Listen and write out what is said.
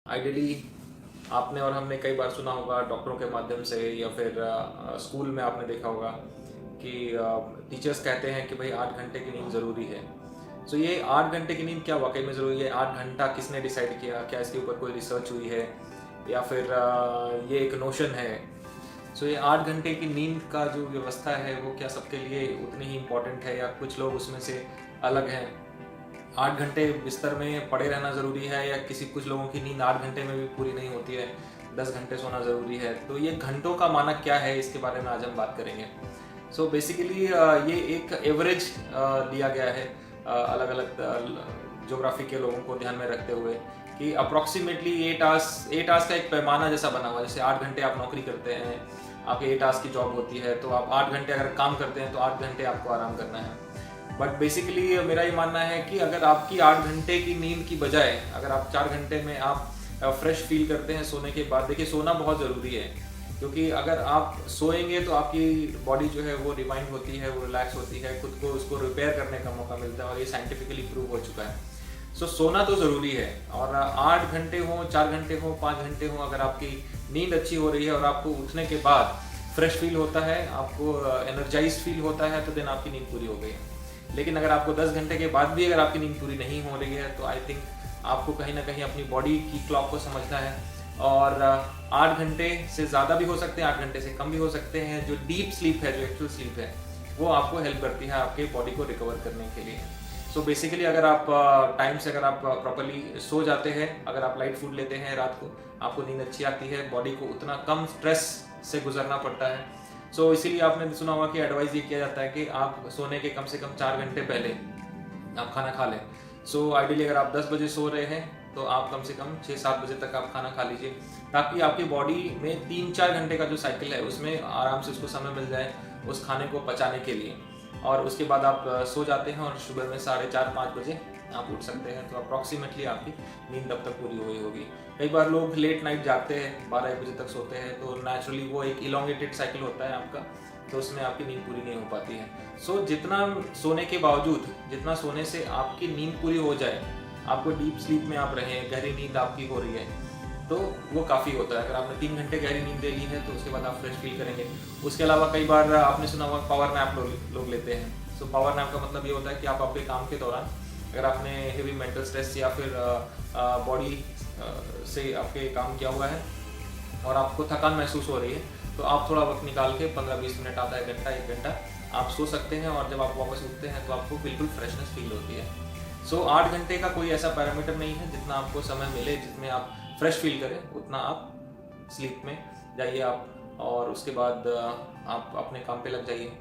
Ideally आपने और हमने कई बार सुना होगा डॉक्टरों के माध्यम से या फिर स्कूल में आपने देखा होगा कि टीचर्स कहते हैं कि भाई 8 घंटे की नींद ज़रूरी है। सो ये 8 घंटे की नींद क्या वाकई में ज़रूरी है? 8 घंटा किसने डिसाइड किया? क्या इसके ऊपर कोई रिसर्च हुई है या फिर ये एक नोशन है? सो ये 8 घंटे की नींद का जो व्यवस्था है वो क्या सबके लिए उतनी ही इम्पोर्टेंट है या कुछ लोग उसमें से अलग हैं? 8 घंटे बिस्तर में पड़े रहना ज़रूरी है या कुछ लोगों की नींद 8 घंटे में भी पूरी नहीं होती है, 10 घंटे सोना ज़रूरी है? तो ये घंटों का मानक क्या है, इसके बारे में आज हम बात करेंगे। सो बेसिकली ये एक एवरेज लिया गया है अलग अलग ज्योग्राफी के लोगों को ध्यान में रखते हुए कि अप्रॉक्सीमेटली 8 आवर्स का एक पैमाना जैसा बना हुआ है। जैसे 8 घंटे आप नौकरी करते हैं, आपके 8 आवर्स की जॉब होती है, तो आप 8 घंटे अगर काम करते हैं तो 8 घंटे आपको आराम करना है। बट बेसिकली मेरा ये मानना है कि अगर आपकी 8 घंटे की नींद की बजाय अगर आप 4 घंटे में आप फ्रेश फील करते हैं सोने के बाद, देखिए सोना बहुत ज़रूरी है क्योंकि अगर आप सोएंगे तो आपकी बॉडी जो है वो रिवाइंड होती है, वो रिलैक्स होती है, खुद को उसको रिपेयर करने का मौका मिलता है और ये साइंटिफिकली प्रूव हो चुका है। सो सोना तो ज़रूरी है और 8 घंटे हो, 4 घंटे हो, 5 घंटे हो, अगर आपकी नींद अच्छी हो रही है और आपको उठने के बाद फ्रेश फील होता है, आपको एनर्जाइज फील होता है, तो दिन आपकी नींद पूरी हो गई है। लेकिन अगर आपको 10 घंटे के बाद भी अगर आपकी नींद पूरी नहीं हो रही है तो आई थिंक आपको कहीं ना कहीं अपनी बॉडी की क्लॉक को समझना है। और 8 घंटे से ज़्यादा भी हो सकते हैं, 8 घंटे से कम भी हो सकते हैं। जो डीप स्लीप है, जो एक्चुअल स्लीप है, वो आपको हेल्प करती है आपके बॉडी को रिकवर करने के लिए। सो बेसिकली अगर आप टाइम से अगर आप प्रॉपरली सो जाते हैं, अगर आप लाइट फूड लेते हैं रात को, आपको नींद अच्छी आती है, बॉडी को उतना कम स्ट्रेस से गुजरना पड़ता है। सो इसीलिए आपने सुना होगा कि एडवाइस ये किया जाता है कि आप सोने के कम से कम 4 घंटे पहले आप खाना खा लें। सो आइडियली अगर आप 10 बजे सो रहे हैं तो आप कम से कम 6-7 बजे तक आप खाना खा लीजिए, ताकि आपकी बॉडी में 3-4 घंटे का जो साइकिल है उसमें आराम से उसको समय मिल जाए उस खाने को पचाने के लिए। और उसके बाद आप सो जाते हैं और सुबह में 4:30-5 बजे आप उठ सकते हैं, तो अप्रॉक्सीमेटली आपकी नींद अब तक पूरी हुई होगी। कई बार लोग लेट नाइट जागते हैं, 12-1 बजे तक सोते हैं, तो नेचुरली वो एक इलोंगेटेड साइकिल होता है आपका, तो उसमें आपकी नींद पूरी नहीं हो पाती है। सो जितना सोने के बावजूद, जितना सोने से आपकी नींद पूरी हो जाए, आपको डीप स्लीप में आप रहें, गहरी नींद आपकी हो रही है, तो वो काफ़ी होता है। अगर आपने 3 घंटे गहरी नींद ले ली है तो उसके बाद आप फ्रेश फील करेंगे। उसके अलावा कई बार आपने सुना होगा पावर नैप लोग लेते हैं। सो पावर नैप का मतलब ये होता है कि आप आपके काम के दौरान अगर आपने हेवी मेंटल स्ट्रेस या फिर बॉडी से आपके काम किया हुआ है और आपको थकान महसूस हो रही है, तो आप थोड़ा वक्त निकाल के 15-20 मिनट, आधा 1 घंटा आप सो सकते हैं और जब आप वापस उठते हैं तो आपको बिल्कुल फ्रेशनेस फील होती है। सो 8 घंटे का कोई ऐसा पैरामीटर नहीं है, जितना आपको समय मिले, जिसमें आप फ्रेश फील करें, उतना आप स्लीप में जाइए आप, और उसके बाद आप अपने काम पे लग जाइए।